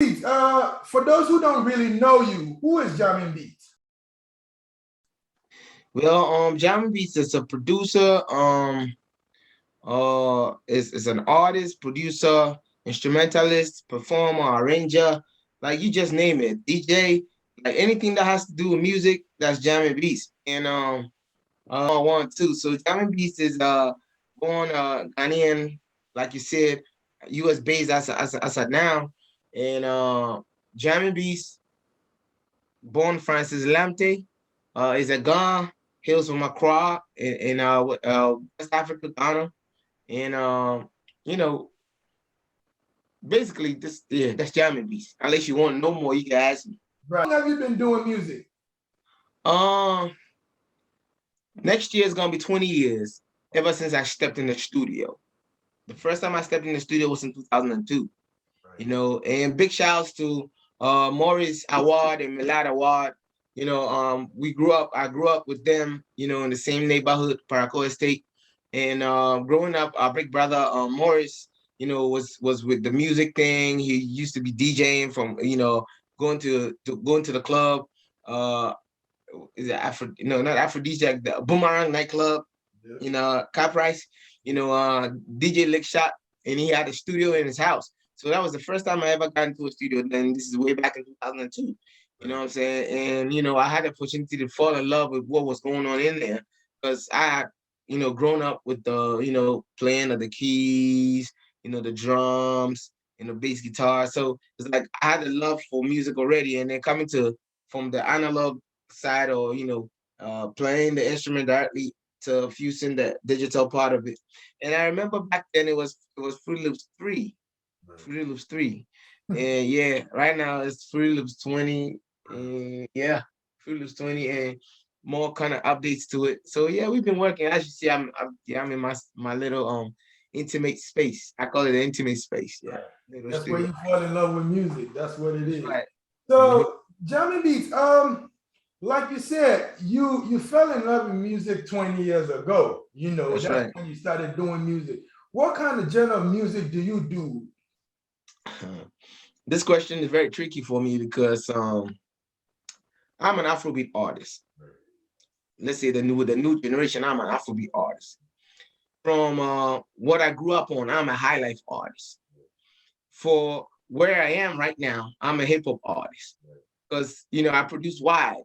For those who don't really know you, who is Jamin Beats? Well, Jamin is a producer, is an artist, producer, instrumentalist, performer, arranger, like you just name it, DJ, like anything that has to do with music, that's Jamin Beats. And one too. So Jamin Beats is born Ghanaian, like you said, US based as of now. And Jamin Beats, born Francis Lamte, is a Ghana, hails from Accra in West Africa, Ghana. And you know, basically this, yeah, that's Jamming Beast. Unless you want to know more, you can ask me. Right. How long have you been doing music? Um, Next year is gonna be 20 years ever since I stepped in the studio. The first time I stepped in the studio was in 2002. Right. And big shouts to Maurice Award and Milad Award. I grew up with them, in the same neighborhood, Paraco Estate. And growing up, our big brother Morris, was with the music thing. He used to be DJing from, going to the club. Uh, is it Afro? No, not Aphrodisiac. The Boomerang nightclub. Caprice. DJ Lick Shot, and he had a studio in his house. So that was the first time I ever got into a studio. Then this is way back in 2002. You know what I'm saying? And I had the opportunity to fall in love with what was going on in there because I had, grown up with the, playing of the keys, the drums, and the bass guitar. So it's like I had a love for music already, and then coming to from the analog side, or playing the instrument directly to fusing the digital part of it. And I remember back then it was Fruit Loops 3. Right. Fruit Loops 3. And yeah, right now it's Fruit Loops 20. And yeah, Fruit Loops 20 and more kind of updates to it. So yeah, we've been working. As you see, I'm in my little intimate space. I call it an intimate space. Yeah. That's studio. Where you fall in love with music. That's what it is. Right. So Jamin Beats, like you said, you fell in love with music 20 years ago. That's right. When you started doing music. What kind of genre of music do you do? This question is very tricky for me because I'm an Afrobeat artist. Let's say the new generation, I'm an Afrobeat artist. From what I grew up on, I'm a high life artist. For where I am right now, I'm a hip hop artist. Because I produce wide.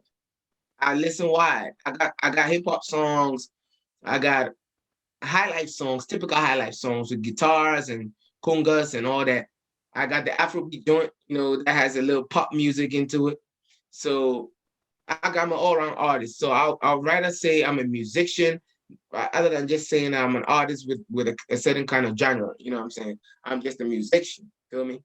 I listen wide. I got hip hop songs. I got high life songs, typical high life songs with guitars and congas and all that. I got the Afrobeat joint, that has a little pop music into it. So I got my all-around artist. So I'll rather say I'm a musician other than just saying I'm an artist with a certain kind of genre. You know what I'm saying? I'm just a musician. Feel me?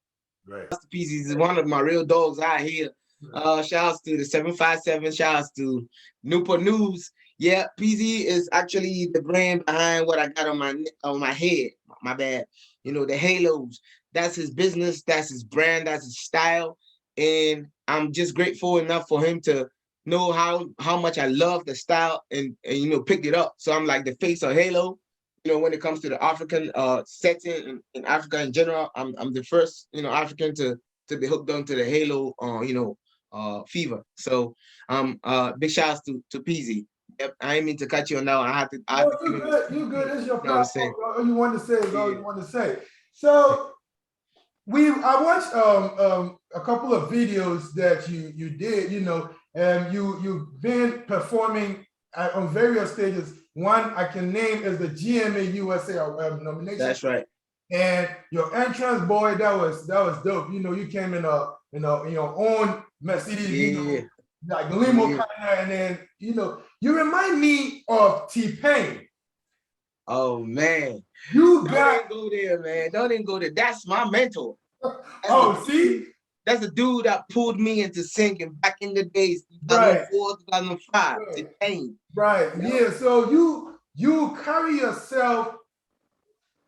Right. Mr. Peasy is one of my real dogs out here. Shout outs to the 757. Shout outs to Newport News. Yeah, PZ is actually the brand behind what I got on my head. My bad. The halos. That's his business. That's his brand. That's his style. And I'm just grateful enough for him to know how much I love the style and picked it up. So I'm like the face of Halo. When it comes to the African setting in Africa in general, I'm the first African to be hooked onto the Halo fever. So big shouts to PZ. Yep, I ain't mean to cut you on that one. You good. You good. It's your platform. All you want to say is all you want to say. So I watched a couple of videos that you did, and you've been performing on various stages. One I can name is the Ghanian-US nomination. That's right. And your entrance, boy, that was dope. You came in your own Mercedes, like limo kind of, and then you remind me of T-Pain. Oh man, don't go there, man. Don't even go there. That's my mentor. See, that's the dude that pulled me into singing back in the days, 2004, 2005. T-Pain. Right. Yeah. So you carry yourself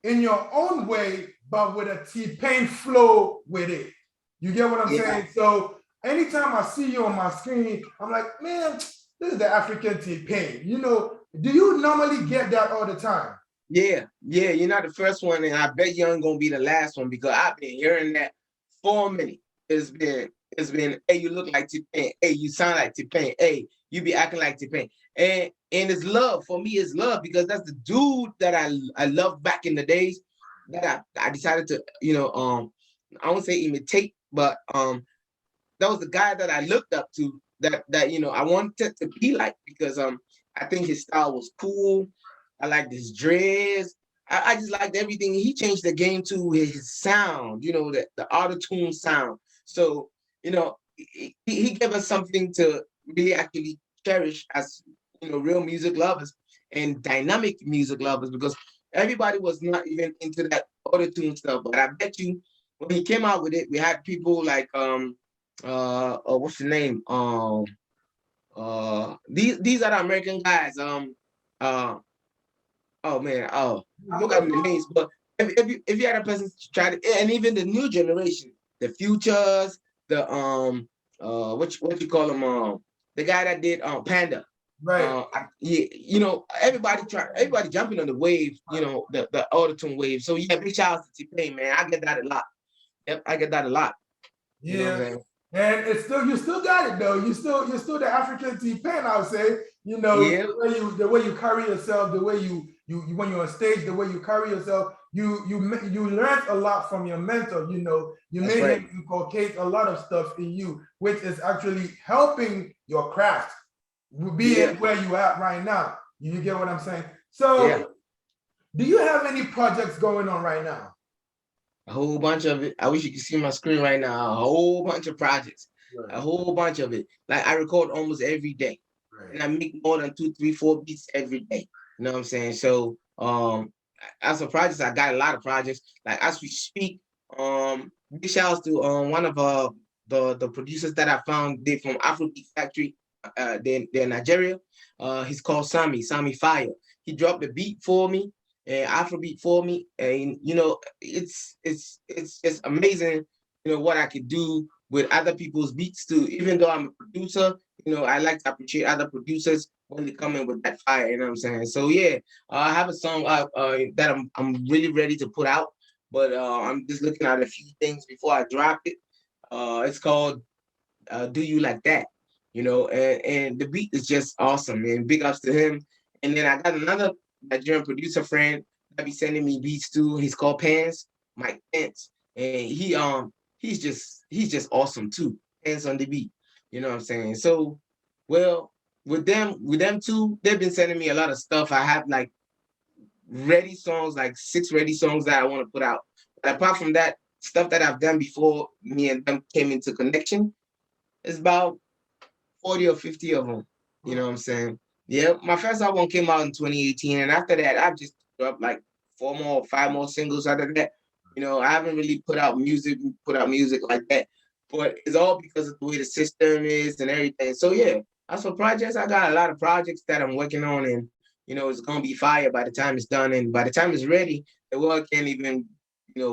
in your own way, but with a T-Pain flow with it. You get what I'm saying? So anytime I see you on my screen, I'm like, man, this is the African T-Pain. Do you normally get that all the time? Yeah, you're not the first one, and I bet you ain't gonna be the last one because I've been hearing that for a minute. it's been, hey, you look like T-Pain, hey, you sound like T-Pain, hey, you be acting like T-Pain. And it's love. For me, it's love because that's the dude that I loved back in the days that I decided to, I won't say imitate, but that was the guy that I looked up to that I wanted to be like because I think his style was cool. I liked his dreads. I just liked everything. He changed the game to his sound, the auto-tune sound. So, he gave us something to really actually cherish as real music lovers and dynamic music lovers because everybody was not even into that auto-tune stuff. But I bet you when he came out with it, we had people like what's the name? These are the American guys. Oh man, I forgot the names, but if you had a person to try to, and even the new generation, the futures, the what you call them, the guy that did Panda. Right. Everybody jumping on the wave, the auto-tune wave. So yeah, big shout out to T-Pain, man. I get that a lot. Yep, I get that a lot. Yeah. You know what I'm saying? And you still got it though. You're still the African T-Pain, I would say. Yeah. The way you carry yourself, the way you when you're on stage, the way you carry yourself, you learned a lot from your mentor. You That's made right. him inculcate a lot of stuff in you, which is actually helping your craft be where you at right now. You get what I'm saying? So, do you have any projects going on right now? A whole bunch of it. I wish you could see my screen right now. A whole bunch of projects. Right. A whole bunch of it. Like I record almost every day. Right. And I make more than 2, 3, 4 beats every day. You know what I'm saying? So as a project, I got a lot of projects. Like as we speak, big shout out to one of the producers that I found. They're from Afrobeat Factory. They're in Nigeria. He's called Sami Fire. He dropped the beat for me. Afrobeat for me, and it's just amazing, what I could do with other people's beats too. Even though I'm a producer, I like to appreciate other producers when they come in with that fire. You know what I'm saying? So yeah, I have a song that I'm really ready to put out, but I'm just looking at a few things before I drop it. It's called "Do You Like That," and the beat is just awesome, man. Big ups to him. And then I got another Nigerian producer friend that be sending me beats too. He's called Mike Pence, and he's just awesome too. Pence on the beat, you know what I'm saying? So, well, with them two, they've been sending me a lot of stuff. I have like ready songs, like 6 ready songs that I want to put out. But apart from that, stuff that I've done before me and them came into connection, it's about 40 or 50 of them. You know what I'm saying? Yeah, my first album came out in 2018, and after that, I've just dropped like 4 more, 5 more singles out of that. I haven't really put out music like that, but it's all because of the way the system is and everything. So yeah, as for projects, I got a lot of projects that I'm working on, and it's gonna be fire by the time it's done, and by the time it's ready, the world can't even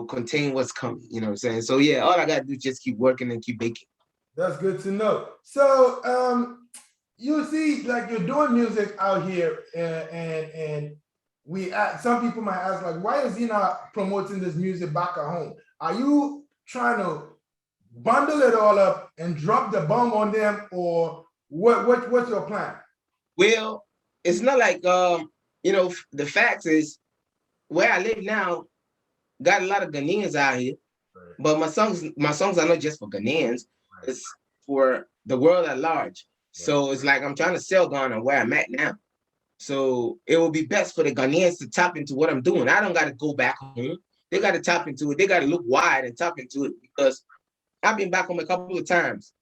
contain what's coming. You know what I'm saying? So yeah, all I gotta do is just keep working and keep baking. That's good to know. So you see, like you're doing music out here, and some people might ask, like, why is he not promoting this music back at home? Are you trying to bundle it all up and drop the bomb on them, or what's your plan? Well, it's not like the fact is where I live now, got a lot of Ghanaians out here, right. But my songs are not just for Ghanaians, right. It's for the world at large. Right. So it's like I'm trying to sell Ghana where I'm at now. So it will be best for the Ghanaians to tap into what I'm doing. I don't got to go back home. They got to tap into it. They got to look wide and tap into it because I've been back home a couple of times.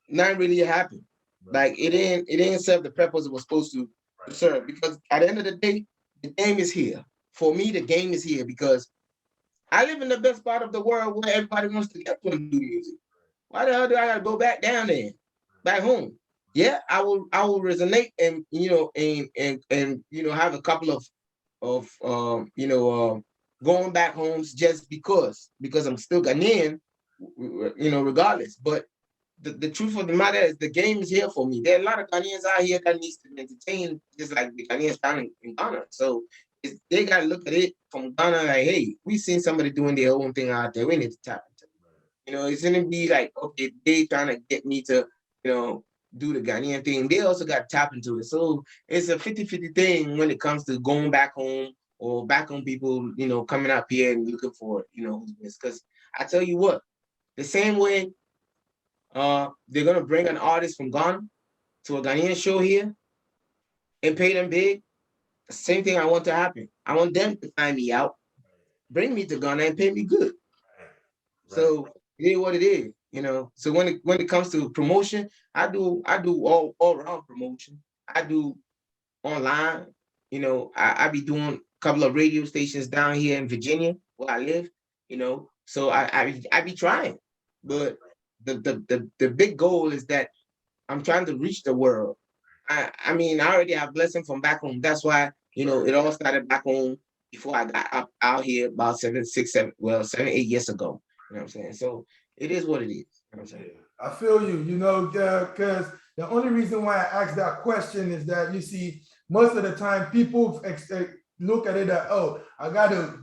Nothing really happened. Right. Like it didn't serve the purpose it was supposed to serve, because at the end of the day, the game is here. For me, the game is here because I live in the best part of the world where everybody wants to get to and do music. Why the hell do I gotta go back down there, back home? Yeah, I will resonate and have a couple of going back homes just because I'm still Ghanaian, regardless. But the truth of the matter is the game is here for me. There are a lot of Ghanaians out here that needs to be entertained, just like the Ghanaians found in Ghana. So they gotta look at it from Ghana like, hey, we seen somebody doing their own thing out there. We need to tap into it. You know, it's gonna be like, okay, they trying to get me to, do the Ghanaian thing. They also got to tap into it. So it's a 50-50 thing when it comes to going back home or back home people, coming up here and looking for, who's this. Because I tell you what, the same way they're gonna bring an artist from Ghana to a Ghanaian show here and pay them big. The same thing I want to happen. I want them to find me out, bring me to Ghana and pay me good. So it is what it is. So when it comes to promotion, I do all around promotion. I do online. I be doing a couple of radio stations down here in Virginia where I live. So I be trying, but the big goal is that I'm trying to reach the world. I mean, I already have blessing from back home. That's why, it all started back home before I got up out here about 7, 8 years ago. You know what I'm saying? So it is what it is. You know what I'm saying? I feel you, because the only reason why I asked that question is that you see, most of the time people look at it that, oh, I got to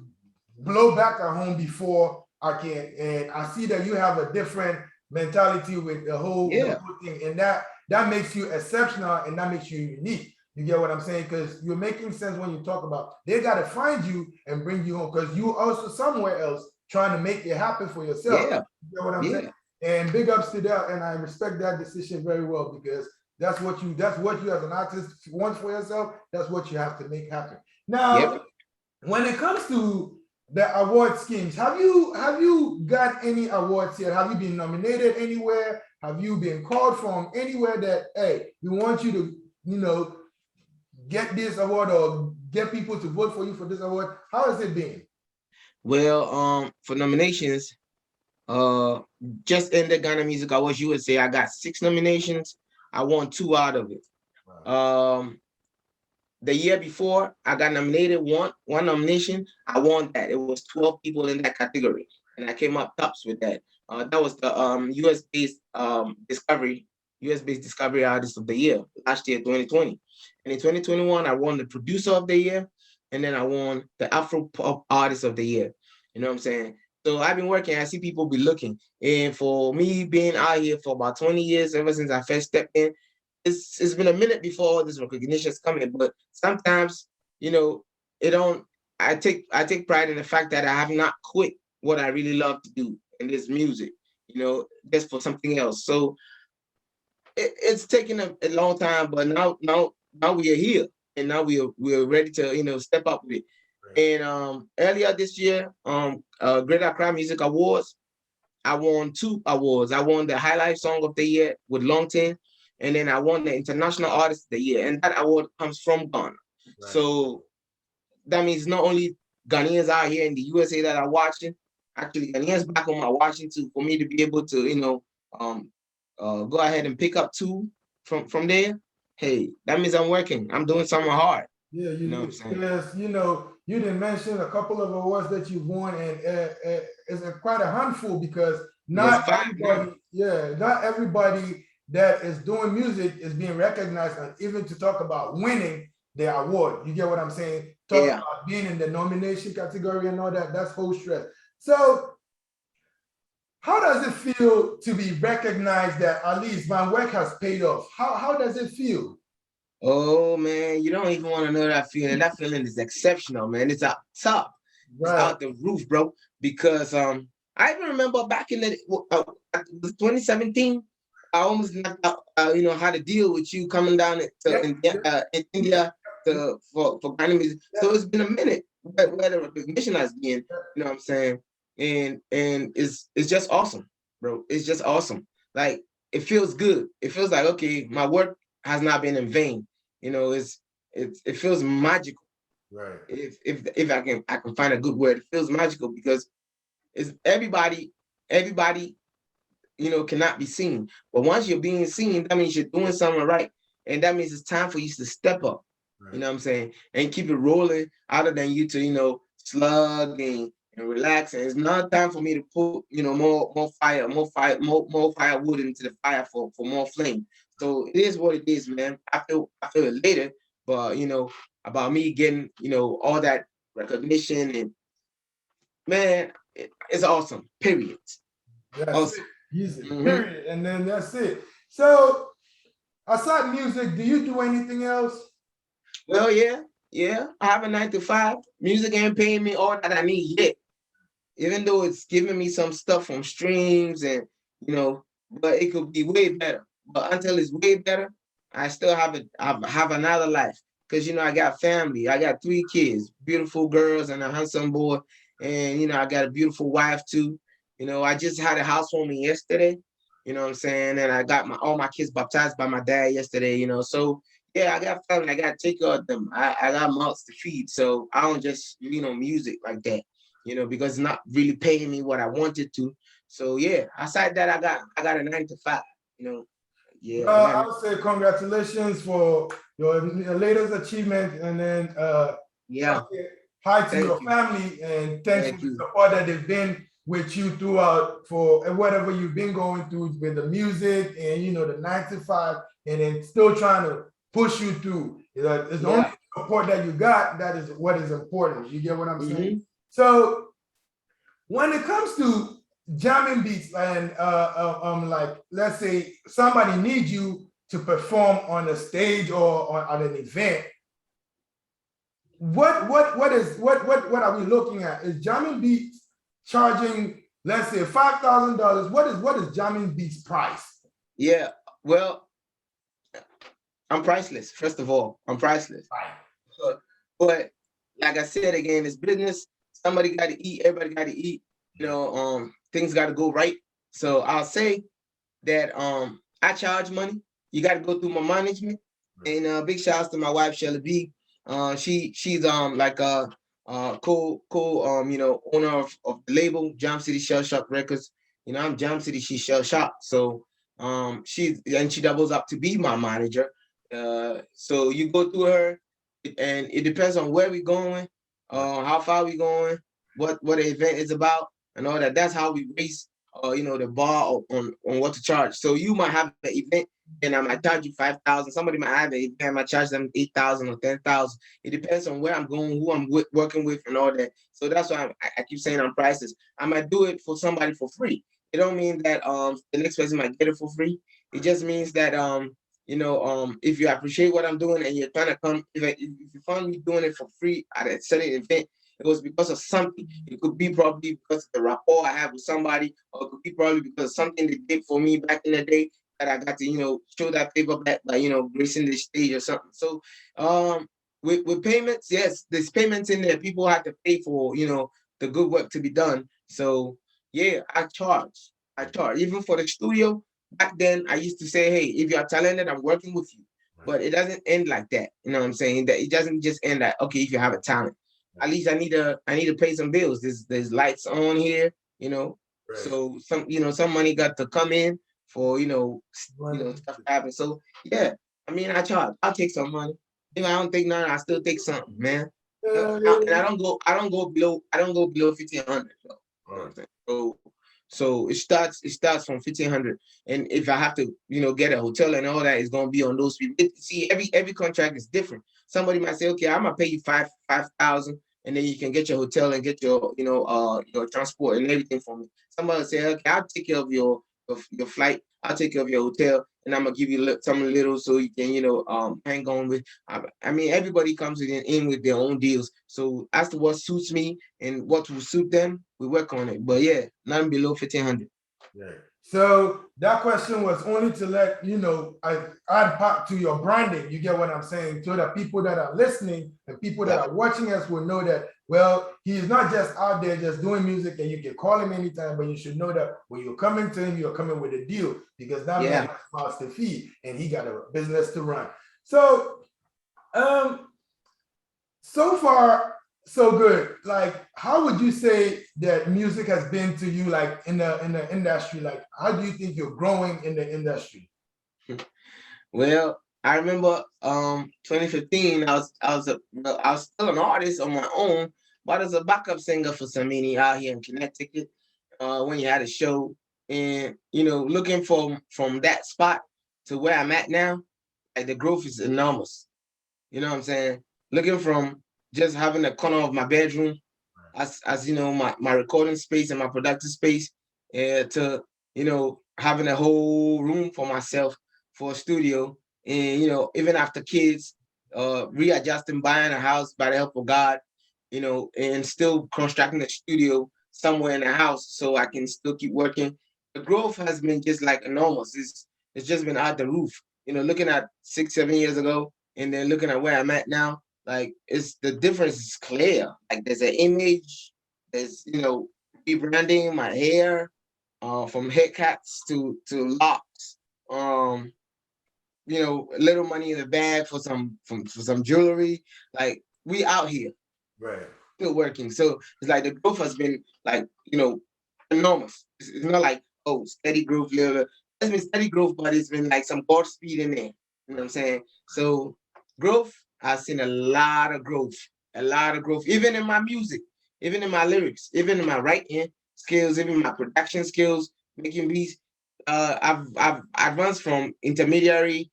blow back at home before I can. And I see that you have a different mentality with the whole thing. And that makes you exceptional and that makes you unique. You get what I'm saying? Because you're making sense when you talk about they got to find you and bring you home because you also somewhere else trying to make it happen for yourself. Yeah. You get what I'm saying? And big ups to that. And I respect that decision very well because that's what you as an artist want for yourself. That's what you have to make happen. Now, when it comes to the award schemes, have you got any awards yet? Have you been nominated anywhere? Have you been called from anywhere that, hey, we want you to, get this award or get people to vote for you for this award? How has it been? Well, for nominations, just in the Ghana Music Awards, you would say I got 6 nominations. I won 2 out of it. Wow. The year before, I got nominated one nomination. I won that. It was 12 people in that category, and I came up tops with that. That was the US-based Discovery Artist of the Year last year, 2020. And in 2021, I won the Producer of the Year, and then I won the Afro Pop Artist of the Year. You know what I'm saying? So I've been working. I see people be looking, and for me being out here for about 20 years, ever since I first stepped in, it's been a minute before all this recognition is coming. But sometimes, it don't. I take pride in the fact that I have not quit what I really love to do, and this music. Just for something else. So it's taken a long time, but now we are here, and now we are ready to step up with it. And earlier this year, Great Accra Music Awards, I won 2 awards. I won the Highlight Song of the Year with Longton, and then I won the International Artist of the Year, and that award comes from Ghana. So that means not only Ghanaians out here in the USA that are watching, actually Ghanaians back home are watching too. For me to be able to go ahead and pick up 2 from there, hey, that means I'm working. I'm doing something hard. Yeah, yes, you didn't mention a couple of awards that you've won, and it's quite a handful because not everybody that is doing music is being recognized, and even to talk about winning the award. You get what I'm saying? Talk about being in the nomination category and all that. That's whole stress. So how does it feel to be recognized that at least my work has paid off? How does it feel? Oh man, you don't even want to know that feeling. That feeling is exceptional, man. It's out top. It's out the roof, bro. Because I even remember back in the 2017, I almost knocked out how to deal with you coming down in India for Ghana music. So it's been a minute where the recognition has been, you know what I'm saying? And it's just awesome, bro. It's just awesome. Like it feels good. It feels like, okay, my work has not been in vain. It feels magical. Right. If I can find a good word, it feels magical because it's everybody cannot be seen. But once you're being seen, that means you're doing something right. And that means it's time for you to step up. Right. You know what I'm saying? And keep it rolling other than you to, slug and relax. And it's not time for me to put, more firewood into the fire for more flame. So it is what it is, man. I feel it later, but about me getting, all that recognition and man, it's awesome. Period. That's it. Music, period. And then that's it. So aside music, do you do anything else? Well, yeah. I have a 9 to 5. Music ain't paying me all that I need yet. Even though it's giving me some stuff from streams and but it could be way better. But until it's way better, I still have another life. Because I got family. I got 3 kids, beautiful girls and a handsome boy. And I got a beautiful wife too. I just had a housewarming yesterday. You know what I'm saying? And I got all my kids baptized by my dad yesterday, so yeah, I got family. I got to take care of them. I got mouths to feed. So I don't just, music like that, because it's not really paying me what I wanted to. So yeah, aside that, I got a 9 to 5, yeah. Well, I would say congratulations for your latest achievement, and then yeah. hi to your family, and thanks for the support that they've been with you throughout for whatever you've been going through with the music and the 9 to 5, and then still trying to push you through. It's the only support that you got. That is what is important. You get what I'm saying? So when it comes to jamming beats and like let's say somebody needs you to perform on a stage or on an event, what are we looking at? Is jamming beats charging, let's say $5,000? What is jamming beats price? Yeah, well, I'm priceless. First of all, I'm priceless. Right. But like I said again, it's business. Somebody got to eat. Everybody got to eat. Things got to go right. So I'll say that I charge money. You got to go through my management. Right. And big shout out to my wife Shelly B. She's like a owner of the label Jam City Shell Shock Records. I'm Jam City, she's Shell Shock. So she doubles up to be my manager. So you go through her, and it depends on where we're going, how far we're going, what the event is about, and all that. That's how we raise, the bar on what to charge. So you might have an event, and I might charge you 5,000. Somebody might have an event, I might charge them 8,000 or 10,000. It depends on where I'm going, who I'm working with, and all that. So that's why I keep saying I'm priceless. I might do it for somebody for free. It don't mean that the next person might get it for free. It just means that if you appreciate what I'm doing and you're trying to come, if you find me doing it for free at a certain event, it was because of something. It could be probably because of the rapport I have with somebody, or it could be probably because of something they did for me back in the day that I got to, show that favor back by, gracing the stage or something. So with payments, yes, there's payments in there. People have to pay for, the good work to be done. So yeah, I charge. Even for the studio. Back then, I used to say, hey, if you're talented, I'm working with you. But it doesn't end like that. You know what I'm saying? That it doesn't just end like, okay, if you have a talent. At least I need to pay some bills. There's lights on here, Right. So some money got to come in for stuff to happen. So yeah, I charge. I'll take some money. If I don't take none, I still take something, man. And I don't go below 1,500. So it starts from 1,500, and if I have to, get a hotel and all that, it's gonna be on those people. See, every contract is different. Somebody might say, okay, I'm gonna pay you 5,000, and then you can get your hotel and get your, your transport and everything for me. Somebody say, okay, I'll take care of your flight, I'll take care of your hotel, and I'm gonna give you something little so you can, hang on with. Everybody comes in with their own deals. So as to what suits me and what will suit them, we work on it. But yeah, nothing below 1,500. Yeah. So that question was only to let I add part to your branding. You get what I'm saying? So that people that are listening and people that are watching us will know that, well, he's not just out there just doing music and you can call him anytime, but you should know that when you're coming to him, you're coming with a deal, because that man has mouths to feed and he got a business to run. So so far, so good. Like, how would you say that music has been to you, like in the industry? Like, how do you think you're growing in the industry? Well, I remember 2015, I was still an artist on my own, but as a backup singer for Samini out here in Connecticut, when you had a show, and looking from that spot to where I'm at now, like the growth is enormous. You know what I'm saying? Looking from just having a corner of my bedroom as my recording space and my productive space, to, having a whole room for myself for a studio. And, even after kids, readjusting, buying a house by the help of God, and still constructing a studio somewhere in the house so I can still keep working. The growth has been just like enormous. It's just been out the roof. Looking at 6, 7 years ago, and then looking at where I'm at now, like it's the difference is clear. Like there's an image, there's rebranding my hair, from haircuts to locks, um, a little money in the bag for some jewelry. Like we out here, Right. still working. So it's like the growth has been like, enormous. It's not like, oh, steady growth, little. It's been steady growth, but it's been like some God speed in there. You know what I'm saying? So growth, I've seen a lot of growth, even in my music, even in my lyrics, even in my writing skills, even my production skills, making beats. I've advanced from intermediary,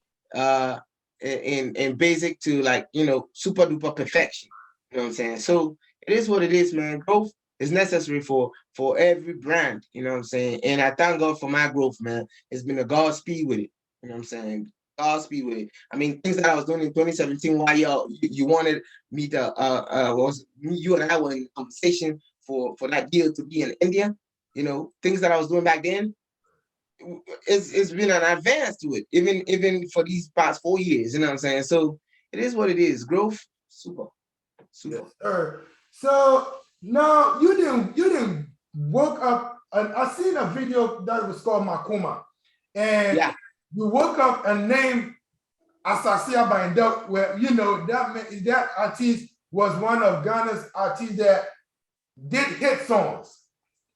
in basic to like, super duper perfection. You know what I'm saying? So it is what it is, man. Growth is necessary for every brand. You know what I'm saying? And I thank God for my growth, man. It's been a Godspeed with it. You know what I'm saying? Godspeed with it. I mean, things that I was doing in 2017 while you wanted me to you and I were in conversation for that deal to be in India. Things that I was doing back then, it's been an advance to it, even for these past 4 years. You know what I'm saying? So it is what it is. Growth, super. Yes, sir. So now you didn't woke up, and I seen a video that was called Makuma, and Yeah, you woke up and named Asasia by Indel, where that artist was one of Ghana's artists that did hit songs.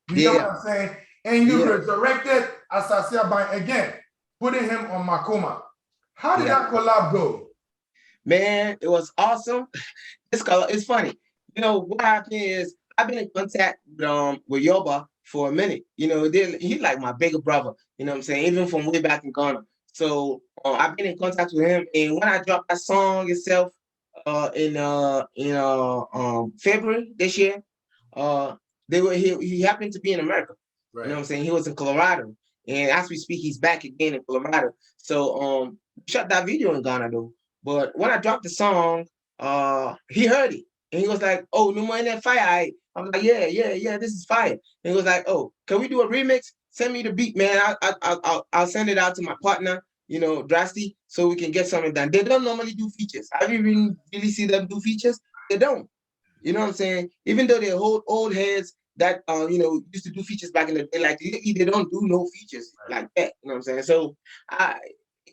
You know what yeah, I'm saying? And you yeah, resurrected Asasia by again, putting him on Makuma. How did yeah. that collab go? Man, it was awesome. It's funny. What happened is I've been in contact with Yoba for a minute. He's like my bigger brother. You know what I'm saying? Even from way back in Ghana. So I've been in contact with him, and when I dropped that song itself, in February this year, uh, he happened to be in America. You know Right. what I'm saying? He was in Colorado, and as we speak, he's back again in Colorado. So shot that video in Ghana though. But when I dropped the song, he heard it and he was like, "Oh, no more in that fire." I was like, "Yeah, yeah, yeah, this is fire." And he was like, "Oh, can we do a remix? Send me the beat, man. I'll send it out to my partner, Drasty, so we can get something done." They don't normally do features. Have you really see them do features? They don't. You know what I'm saying? Even though they hold old heads that used to do features back in the day, like they don't do no features like that. You know what I'm saying? So I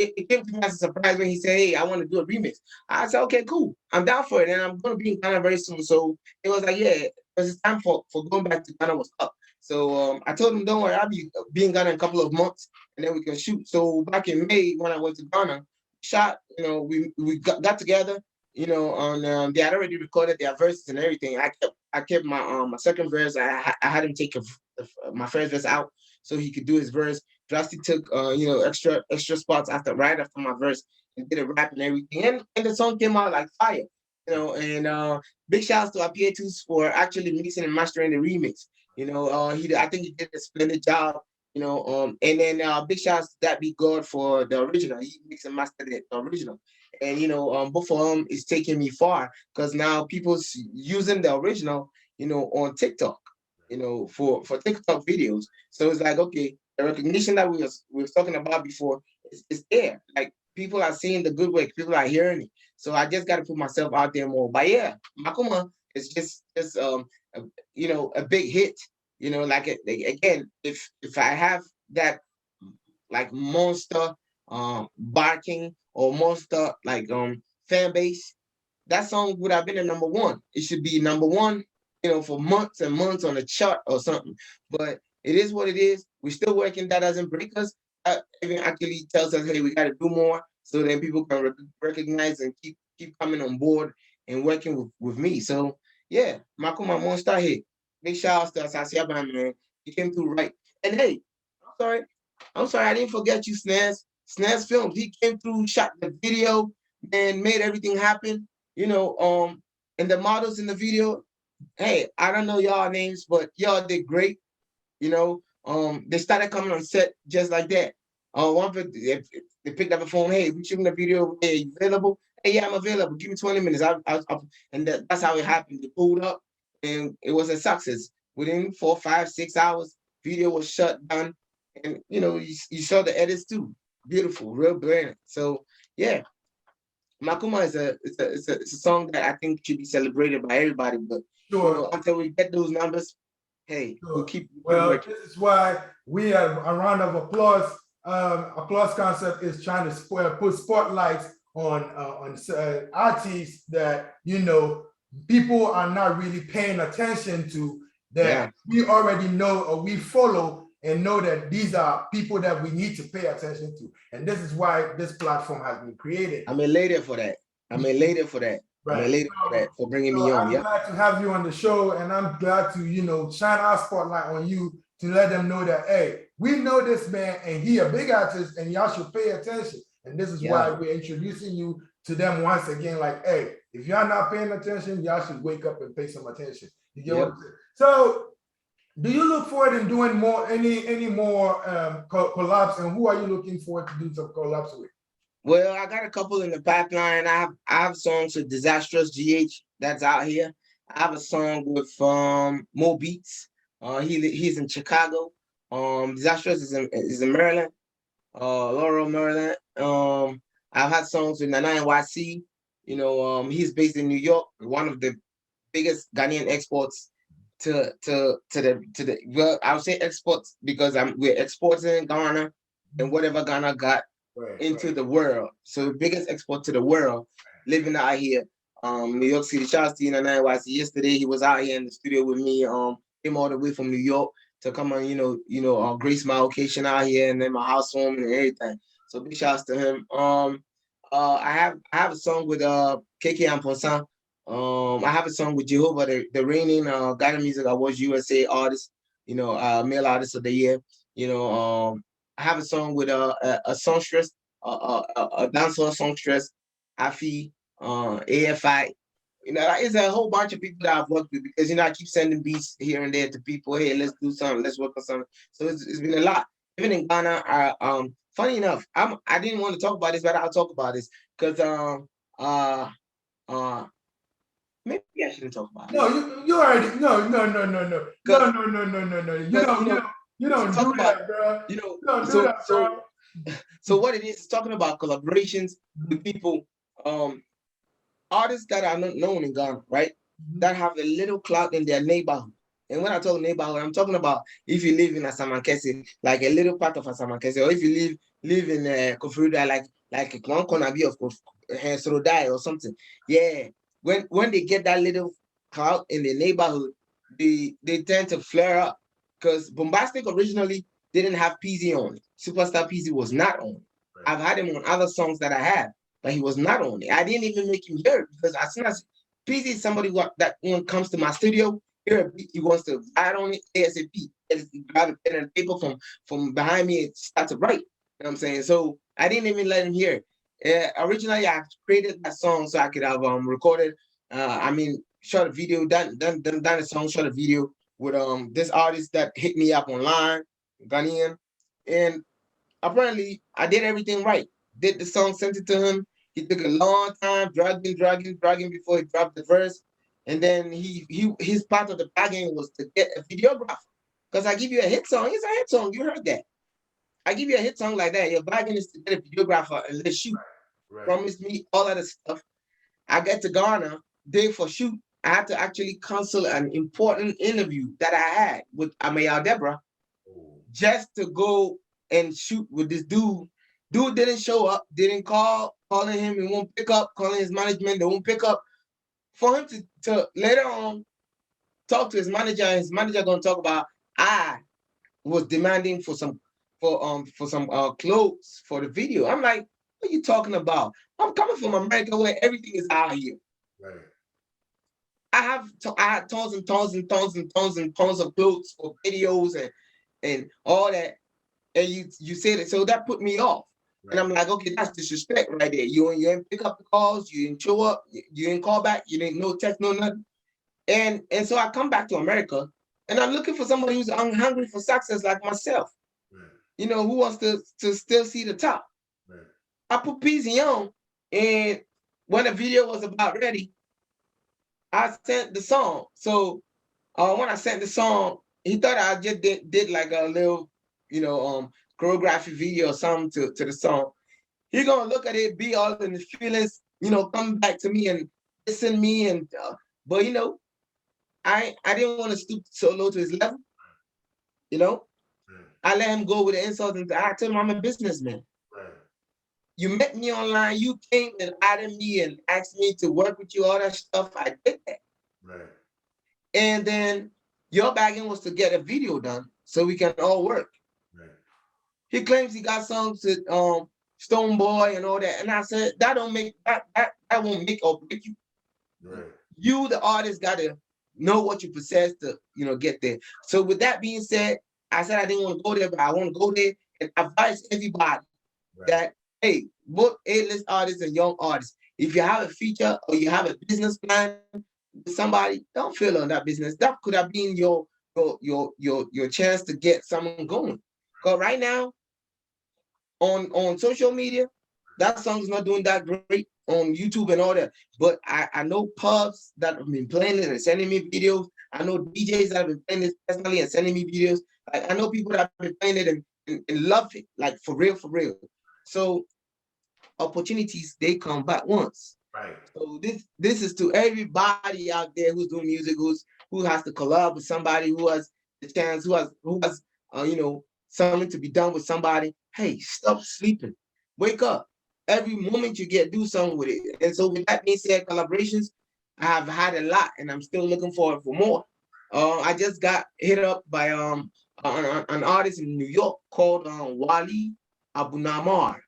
it came to me as a surprise when he said, "Hey, I want to do a remix." I said, "Okay, cool. I'm down for it, and I'm gonna be in Ghana very soon." So it was like, yeah, it's time for going back to Ghana was up. So I told him, "Don't worry, I'll be in Ghana in a couple of months, and then we can shoot." So back in May when I went to Ghana, shot. We got together. On they had already recorded their verses and everything. I kept my second verse. I had him take my first verse out so he could do his verse. Drastic took extra spots right after my verse and did a rap and everything. And the song came out like fire. And big shouts to Applauze for actually mixing and mastering the remix. I think he did a splendid job. And then big shouts to that be God for the original. He mixed and mastered the original. And both of them is taking me far because now people's using the original, on TikTok, for TikTok videos. So it's like, okay, the recognition that we was talking about before is there. Like people are seeing the good work, people are hearing it. So I just got to put myself out there more. But yeah, Makuma is just a, a big hit. Again, if I have that like monster barking or monster like fan base, that song would have been a number one. It should be number one, for months and months on a chart or something. But it is what it is. We're still working. That doesn't break us. Even actually tells us, hey, we got to do more, so then people can recognize and keep coming on board and working with me. So yeah, Makuma monster hit. Big shout outs to Asasia Band, man. He came through right. And hey, sorry. I'm sorry, I didn't forget you, Snares. Snares Films. He came through, shot the video, and made everything happen. And the models in the video, hey, I don't know y'all names, but y'all did great. they started coming on set just like that. One they picked up the phone. Hey, we shooting a video. Hey, you available? Hey, yeah, I'm available. Give me 20 minutes. And that's how it happened. They pulled up, and it was a success. Within 4, 5, 6 hours, video was shut down, and you saw the edits too. Beautiful, real brilliant. So yeah, Makuma it's a song that I think should be celebrated by everybody. But Sure. until we get those numbers, hey, Sure. we'll keep Well, working. this is why we have a round of applause. Applause concept is trying to put spotlights on artists that people are not really paying attention to, that we already know or we follow and know that these are people that we need to pay attention to. And this is why this platform has been created. I'm elated for that. I'm elated for that. Right. I'm elated for bringing me on. I'm glad to have you on the show, and I'm glad to shine our spotlight on you to let them know that, hey, we know this man and he a big artist and y'all should pay attention. And this is why we're introducing you to them once again. Like, hey, if y'all not paying attention, y'all should wake up and pay some attention. You get what I'm saying? So do you look forward in doing more any more collabs, and who are you looking forward to do some collabs with? Well, I got a couple in the pipeline. I have songs with Disastrous GH that's out here. I have a song with Mo Beats. He's in Chicago. Disastrous is in Maryland, Laurel, Maryland. I've had songs with Ghanian-US. He's based in New York, one of the biggest Ghanaian exports to the well, I would say exports because we're exporting Ghana and whatever Ghana got into the world. So the biggest export to the world, living out here. New York City. Shout out to Ghanian-US. Yesterday he was out here in the studio with me. Came all the way from New York to come on, grace my occasion out here and then my house home and everything. So big shouts to him. I have a song with KK Amponsan. I have a song with Jehovah, the reigning Ghana Music Awards USA artist, male artist of the year. I have a song with a songstress, a dancehall songstress, Afi, AFI. It's a whole bunch of people that I've worked with because I keep sending beats here and there to people. Hey, let's do something, let's work on something. So it's been a lot. Even in Ghana, funny enough, I didn't want to talk about this, but I'll talk about this because maybe I shouldn't talk about it. No, you already no. You don't do that, bro. You don't do that, bro. So what it is talking about collaborations with people, artists that are not known in Ghana, right? That have a little clout in their neighborhood. And when I talk neighborhood, I'm talking about if you live in Asamankese, like a little part of Asamankese, or if you live in Koforidua, like one corner of Henserodai or something. Yeah. When they get that little clout in the neighborhood, they tend to flare up. Because Bombastic originally didn't have PZ on it. Superstar PZ was not on it. Right. I've had him on other songs that I have, but he was not on it. I didn't even make him hear it because as soon as PZ is somebody that when comes to my studio, hear a beat, he wants to write on it ASAP. He grab a pen and paper from behind me and start to write. You know what I'm saying? So I didn't even let him hear it. Originally, I created that song so I could have recorded. Shot a video, done a song, shot a video with this artist that hit me up online, Ghanaian, and apparently I did everything right. Did the song, sent it to him. He took a long time, dragging before he dropped the verse, and then his part of the bargain was to get a videographer. Because I give you a hit song, it's a hit song. You heard that. I give you a hit song like that. Your bargain is to get a videographer and let's shoot. Right. Promise me all of the stuff. I get to Ghana, day for shoot. I had to actually cancel an important interview that I had with Amayal Deborah just to go and shoot with this dude. Dude didn't show up, didn't calling him, he won't pick up, calling his management, they won't pick up. For him to later on talk to his manager, and his manager gonna talk about I was demanding for some clothes for the video. I'm like, what are you talking about? I'm coming from America where everything is out here. Right. I had tons and tons and tons and tons and tons of clothes for videos and all that. And you said it, so that put me off. Right. And I'm like, okay, that's disrespect right there. You didn't pick up the calls, you didn't show up, you didn't call back, you didn't no text, no nothing. And so I come back to America. And I'm looking for somebody who's hungry for success like myself. Right. You know, who wants to still see the top. Right. I put PZ on, and when the video was about ready, I sent the song. So when I sent the song, he thought I just did like a little, choreography video or something to the song. He gonna look at it, be all in his feelings, come back to me and listen me, and but I didn't want to stoop so low to his level, you know. Right. I let him go with the insults, and I told him I'm a businessman. Right. You met me online, you came and added me and asked me to work with you, all that stuff. I did that. Right. And then your bagging was to get a video done so we can all work. Right. He claims he got songs with Stone Boy and all that. And I said, that don't make that won't make or break you. Right. You, the artist, gotta know what you possess to, get there. So with that being said, I said I didn't want to go there, but I want to go there and advise everybody that, hey, both A-list artists and young artists, if you have a feature or you have a business plan with somebody, don't fail on that business. That could have been your chance to get someone going. Because right now on social media, that song's not doing that great on YouTube and all that. But I know pubs that have been playing it and sending me videos. I know DJs that have been playing it personally and sending me videos. Like I know people that have been playing it and love it, like for real, for real. So opportunities, they come back once. Right. So this is to everybody out there who's doing music, who has to collab with somebody, who has the chance, who has something to be done with somebody. Hey, stop sleeping, wake up. Every moment you get, do something with it. And so with that being said, collaborations, I've had a lot, and I'm still looking forward for more. I just got hit up by an artist in New York called Wali Abu Namar.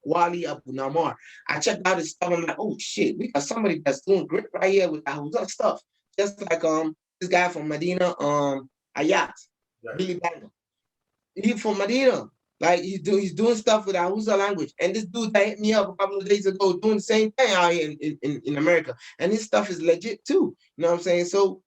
I checked out his stuff. I'm like, oh shit, we got somebody that's doing great right here with our stuff. Just like this guy from Medina, Ayat, Right. Billy Banger. He's from Medina. Like he's doing stuff with our Hausa language. And this dude that hit me up a couple of days ago doing the same thing out here in America. And his stuff is legit too. You know what I'm saying? So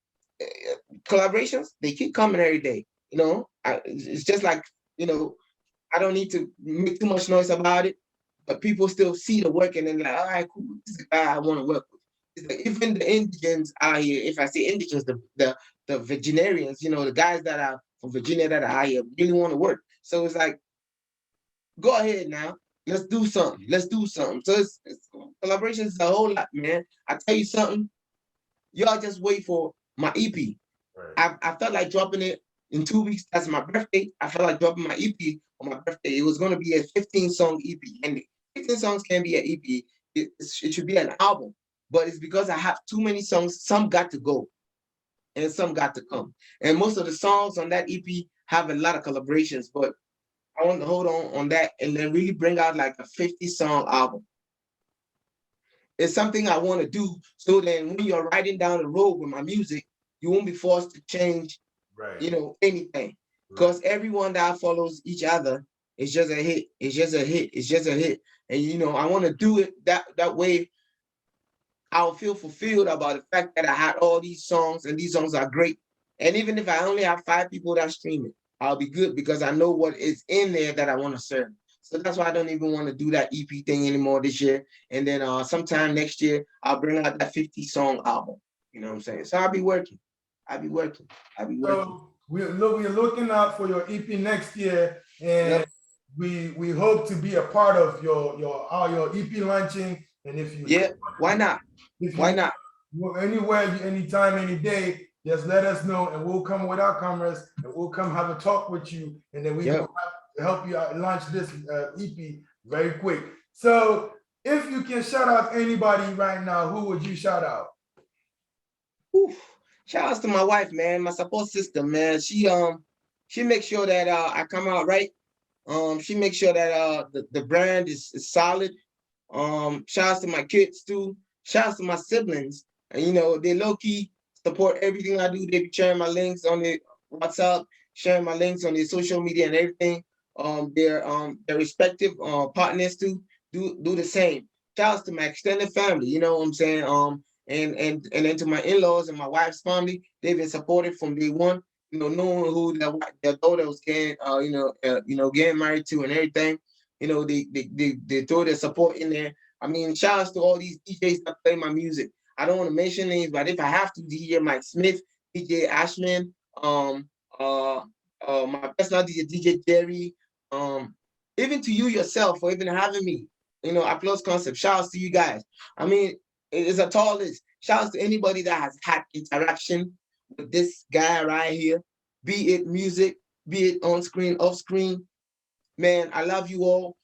collaborations, they keep coming every day. It's just like, I don't need to make too much noise about it, but people still see the work and then like, all right, cool, this is the guy I want to work with. It's like, even the indigents out here, if I say indigents, the Virginarians, the guys that are from Virginia that are out here really want to work. So it's like, go ahead now. Let's do something. Let's do something. So it's collaborations is a whole lot, man. I tell you something, y'all just wait for my EP. Right. I felt like dropping it in 2 weeks. That's my birthday. I felt like dropping my EP on my birthday. It was going to be a 15-song EP. And 15 songs can be an EP. It should be an album. But it's because I have too many songs. Some got to go and some got to come. And most of the songs on that EP have a lot of collaborations. But I want to hold on that and then really bring out like a 50-song album. It's something I want to do so then when you're riding down the road with my music, you won't be forced to change, anything. Because everyone that follows each other is just a hit. It's just a hit. It's just a hit. And I want to do it that way. I'll feel fulfilled about the fact that I had all these songs and these songs are great. And even if I only have 5 people that stream it, I'll be good because I know what is in there that I want to serve. So that's why I don't even want to do that EP thing anymore this year. And then sometime next year, I'll bring out that 50-song album. You know what I'm saying? So I'll be working. So we're looking out for your EP next year, and we hope to be a part of your EP launching. And if you why not? Anywhere, anytime, any day, just let us know, and we'll come with our cameras, and we'll come have a talk with you, and then we can help you out, launch this EP very quick. So if you can shout out anybody right now, who would you shout out? Oof. Shout outs to my wife, man, my support system, man. She makes sure that I come out right. She makes sure that the brand is solid. Shout outs to my kids too. Shout outs to my siblings. And they low-key support everything I do. They be sharing my links on the WhatsApp, sharing my links on their social media and everything. Their respective partners too do the same. Shout outs to my extended family, you know what I'm saying? And then to my in-laws and my wife's family, they've been supported from day one. knowing who their daughter was getting, getting married to and everything. They throw their support in there. I mean, shout outs to all these DJs that play my music. I don't want to mention names, but if I have to, DJ Mike Smith, DJ Ashman, my personal DJ Jerry, even to you yourself for even having me. Applause Concept. Shout outs to you guys. I mean, it's a tall list. Shout outs to anybody that has had interaction with this guy right here, be it music, be it on screen, off screen. Man, I love you all.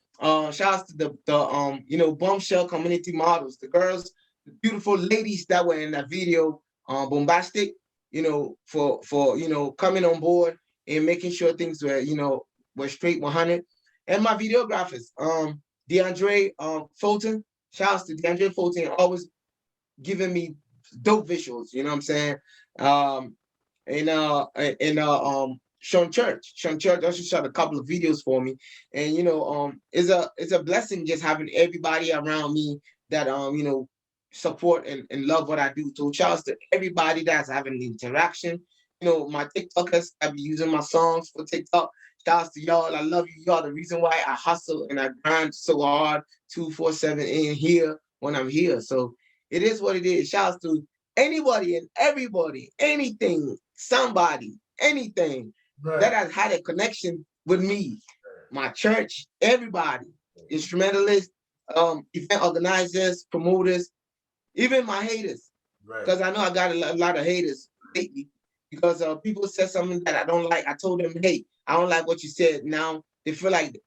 Shout outs to the bombshell community models, the girls, the beautiful ladies that were in that video, bombastic, for coming on board and making sure things were straight 100. And my videographers, DeAndre Fulton. Shout outs to DeAndre Fulton, always giving me dope visuals, you know what I'm saying? Sean Church also shot a couple of videos for me. And it's a blessing just having everybody around me that support and love what I do. So shout outs to everybody that's having the interaction. My TikTokers, I be using my songs for TikTok. Shout outs to y'all. I love you. Y'all the reason why I hustle and I grind so hard 247 in here when I'm here. So it is what it is. Shout outs to anybody and everybody, anything, somebody, anything that has had a connection with me. My church, everybody, instrumentalists, event organizers, promoters, even my haters. Because I know I got a lot of haters lately. Because people said something that I don't like. I told them, hey, I don't like what you said. Now they feel like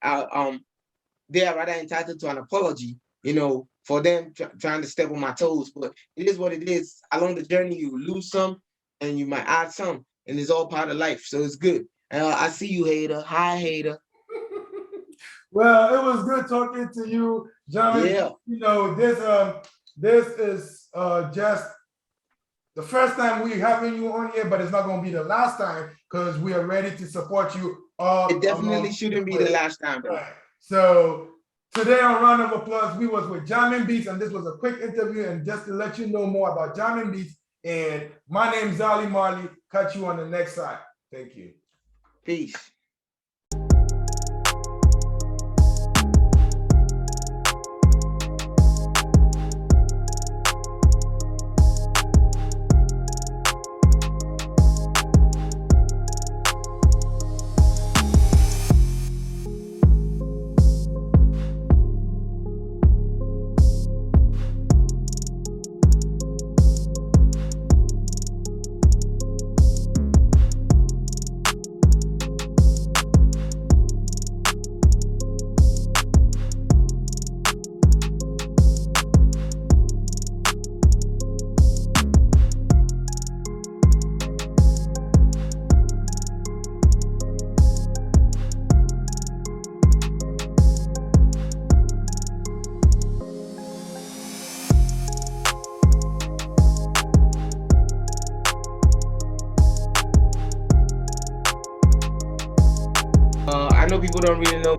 they are rather entitled to an apology, for them trying to step on my toes. But it is what it is. Along the journey, you lose some and you might add some, and it's all part of life. So it's good. I see you, hater. Hi, hater. Well, it was good talking to you, Jamin. Yeah. This is just the first time we're having you on here, but it's not going to be the last time because we are ready to support you all. It definitely shouldn't be the last time. Right. So today on Round of Applause, we was with Jamin Beats, and this was a quick interview. And just to let you know more about Jamin Beats, and my name is Ali Marley. Catch you on the next side. Thank you. Peace. I know people don't really know